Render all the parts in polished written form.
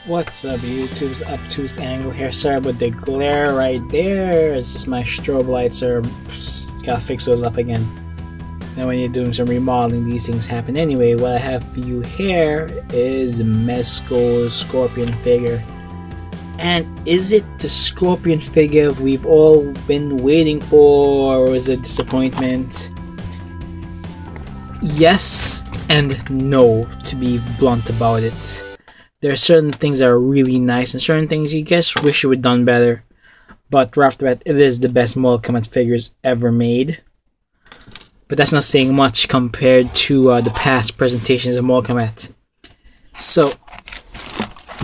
What's up, YouTube's obtuse angle here. Sorry about the glare right there. It's just my strobe lights are gotta fix those up again. Now when you're doing some remodeling, these things happen. Anyway, what I have for you here is Mezco Scorpion figure. And is it the Scorpion figure we've all been waiting for, or is it disappointment? Yes and no, to be blunt about it. There are certain things that are really nice and certain things you guess wish you would done better. But right off the bat, it is the best Mortal Kombat figures ever made. But that's not saying much compared to the past presentations of Mortal Kombat. So,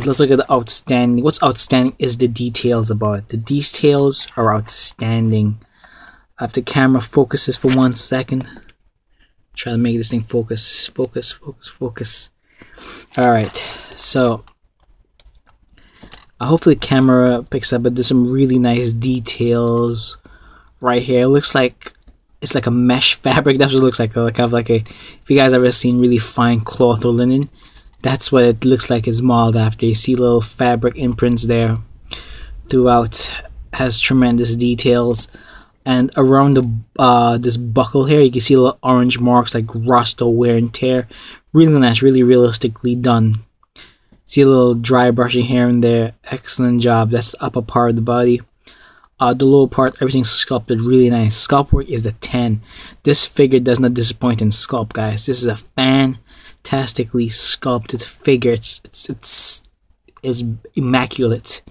let's look at the outstanding. What's outstanding is the details about it. The details are outstanding. If the camera focuses for 1 second. Try to make this thing focus. Focus. Alright, so hopefully the camera picks up, but there's some really nice details right here. It looks like it's like a mesh fabric. That's what it looks like. If you guys ever seen really fine cloth or linen, that's what it looks like it's modeled after. You see little fabric imprints there throughout. Has tremendous details. And around the this buckle here, you can see little orange marks like rust or wear and tear. Really nice, really realistically done. See a little dry brushing here and there. Excellent job. That's the upper part of the body. The lower part, everything's sculpted really nice. Sculpt work is the 10. This figure does not disappoint in sculpt, guys. This is a fantastically sculpted figure. It's immaculate.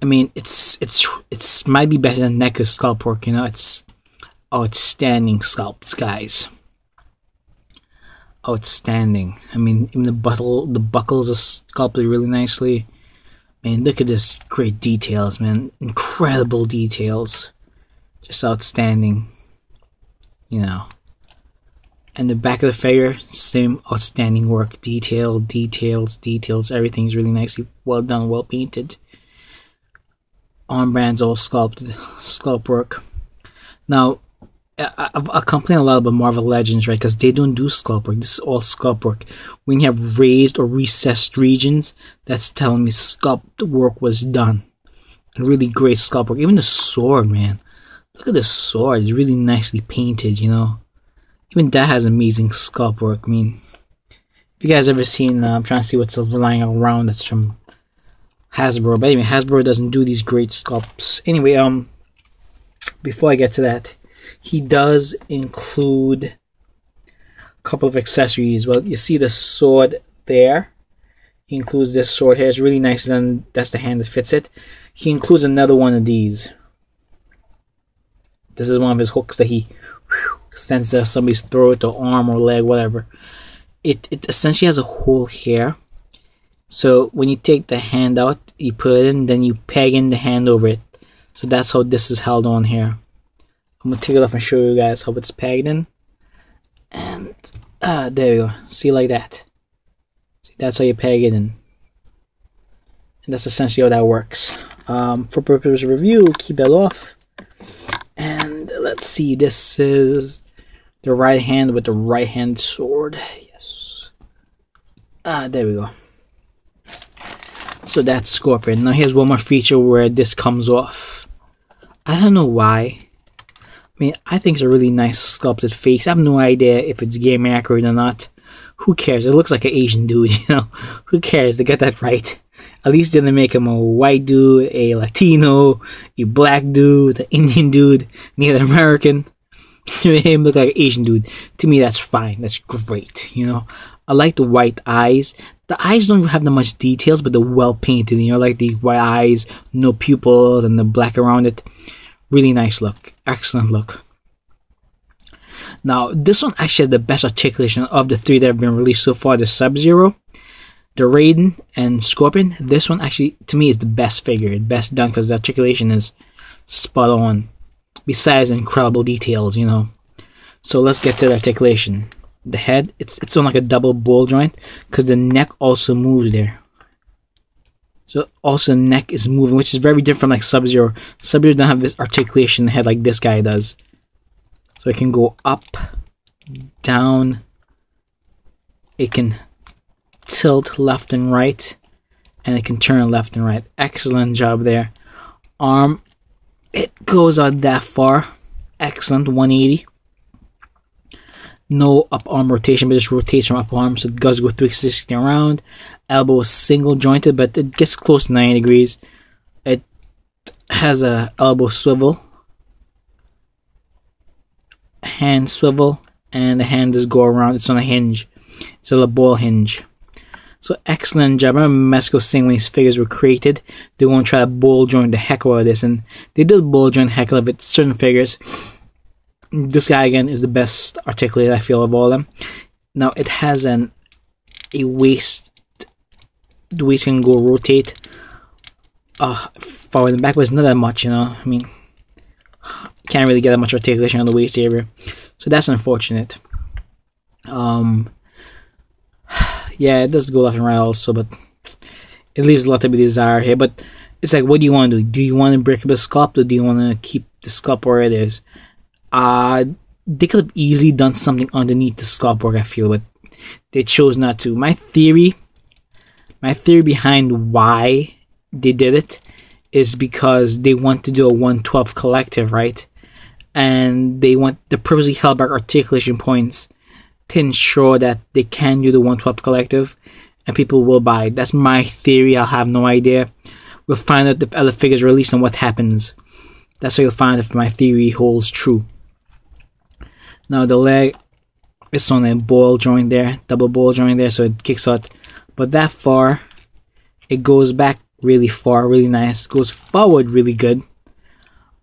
I mean, it's might be better than NECA's sculpt work, you know. It's outstanding sculpts, guys. Outstanding. I mean, even the buckles are sculpted really nicely. Man, look at this great details, man. Incredible details. Just outstanding. You know. And the back of the figure, same outstanding work. Details. Everything's really nicely well done, well painted. Armbands all sculpt work. Now, I complain a lot about Marvel Legends, right? Because they don't do sculpt work. This is all sculpt work. When you have raised or recessed regions, that's telling me sculpt work was done. And really great sculpt work. Even the sword, man. Look at the sword. It's really nicely painted, you know. Even that has amazing sculpt work. I mean, if you guys ever seen, I'm trying to see what's lying around that's from Hasbro. But anyway, Hasbro doesn't do these great sculpts. Anyway, before I get to that, he does include a couple of accessories. Well, you see the sword there. He includes this sword here. It's really nice, and that's the hand that fits it. He includes another one of these. This is one of his hooks that he sends to somebody's throat or arm or leg, whatever. It essentially has a hole here. So when you take the hand out, you put it in, then you peg in the hand over it. So that's how this is held on here. I'm gonna take it off and show you guys how it's pegged in. And there we go. See, like that. See, that's how you peg it in. And that's essentially how that works. For purpose of review, keep that off. And let's see, this is the right hand with the right hand sword. Yes. There we go. So that's Scorpion. Now here's one more feature where this comes off. I don't know why. I mean, I think it's a really nice sculpted face. I have no idea if it's game accurate or not. Who cares? It looks like an Asian dude, you know. Who cares? They get that right. At least they didn't make him a white dude, a Latino, a black dude, an Indian dude, Native American. Made him look like an Asian dude. To me, that's fine. That's great, you know. I like the white eyes. The eyes don't have that much details, but they're well painted. You know, like the white eyes, no pupils, and the black around it. Really nice look. Excellent look. Now, this one actually has the best articulation of the three that have been released so far. The Sub-Zero, the Raiden, and Scorpion. This one actually, to me, is the best figure. The best done because the articulation is spot on. Besides the incredible details, you know. So let's get to the articulation. The head, it's on like a double ball joint because the neck also moves there. So also the neck is moving, which is very different like Sub-Zero. Sub-Zero doesn't have this articulation in the head like this guy does. So it can go up, down. It can tilt left and right. and it can turn left and right. Excellent job there. Arm, it goes out that far. Excellent, 180. No up arm rotation, but just rotates from up arm, so it does go 360 around. Elbow is single jointed, but it gets close to 90 degrees. It has a elbow swivel, hand swivel, and the hand does go around. It's on a hinge. It's a ball hinge. So excellent job. I remember Mezco saying when these figures were created, they were going to try to ball joint the heck out of this, and they did ball joint the heck out of it. Certain figures. This guy again is the best articulated, I feel, of all of them. Now it has a waist. The waist can go rotate forward and back, but it's not that much, you know. I mean, can't really get that much articulation on the waist area, so that's unfortunate. Yeah, it does go left and right also, but it leaves a lot to be desired here. But it's like, what do you want to do? Do you want to break up the sculpt, or do you want to keep the sculpt where it is? They could have easily done something underneath the sculpt work, I feel, but they chose not to. My theory behind why they did it is because they want to do a 112 collective, right? And they purposely held back articulation points to ensure that they can do the 112 collective and people will buy it. That's my theory. I'll have no idea. We'll find out if other figures release and what happens. That's how you'll find if my theory holds true. Now the leg is on a ball joint there, double ball joint there, so it kicks out. But that far, it goes back really far, really nice. Goes forward really good.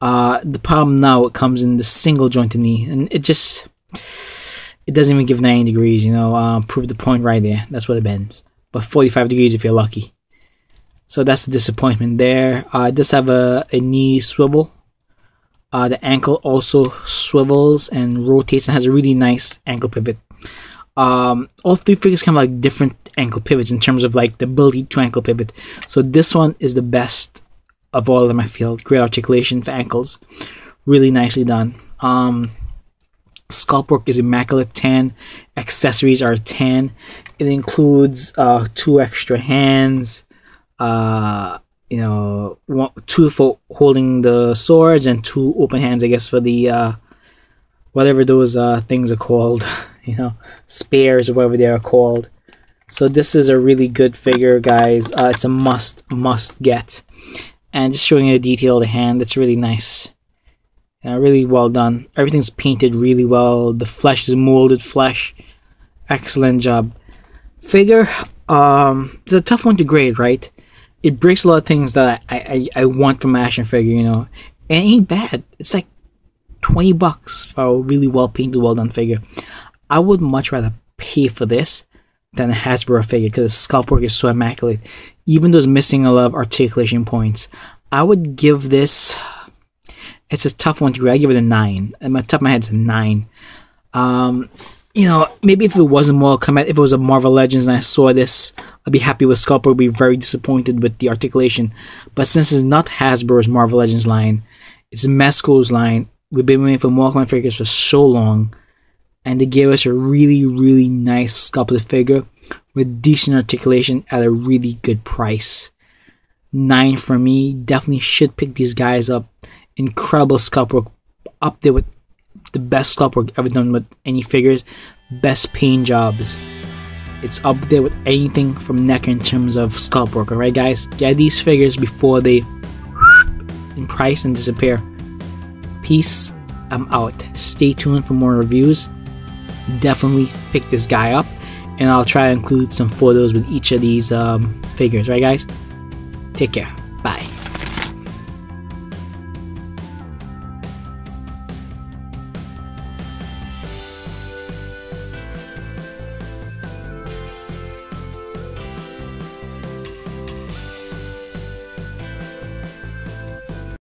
The problem now, it comes in the single jointed knee, and it doesn't even give 90 degrees, you know. Prove the point right there. That's what it bends. But 45 degrees if you're lucky. So that's the disappointment there. It does have a knee swivel. The ankle also swivels and rotates and has a really nice ankle pivot. All three figures have like different ankle pivots in terms of like the ability to ankle pivot. So this one is the best of all of them, I feel. Great articulation for ankles. Really nicely done. Sculpt work is immaculate, 10. Accessories are 10. It includes 2 extra hands, you know, 2 for holding the swords and 2 open hands, I guess, for the whatever those things are called, you know, spares or whatever they are called. So this is a really good figure, guys. It's a must get. And just showing you the detail of the hand, it's really nice. Really well done. Everything's painted really well. The flesh is molded flesh. Excellent job. Figure, it's a tough one to grade, right? It breaks a lot of things that I want from an action figure, you know. And it ain't bad. It's like $20 for a really well painted, well done figure. I would much rather pay for this than a Hasbro figure because the sculpt work is so immaculate. Even though it's missing a lot of articulation points, I would give this. It's a tough one to grade. I give it a 9. At my top of my head, it's a 9. You know, maybe if it wasn't Mortal Kombat, if it was a Marvel Legends and I saw this, I'd be happy with sculpt. I'd be very disappointed with the articulation. But since it's not Hasbro's Marvel Legends line, it's Mezco's line. We've been waiting for Mortal Kombat figures for so long, and they gave us a really, really nice sculpted figure with decent articulation at a really good price. 9 for me. Definitely should pick these guys up. Incredible sculpt work, up there with the best sculpt work ever done with any figures. Best paint jobs. It's up there with anything from NECA in terms of sculpt work. Alright guys, get these figures before they in price and disappear. Peace. I'm out. Stay tuned for more reviews. Definitely pick this guy up, and I'll try to include some photos with each of these figures. Right guys, take care. Bye.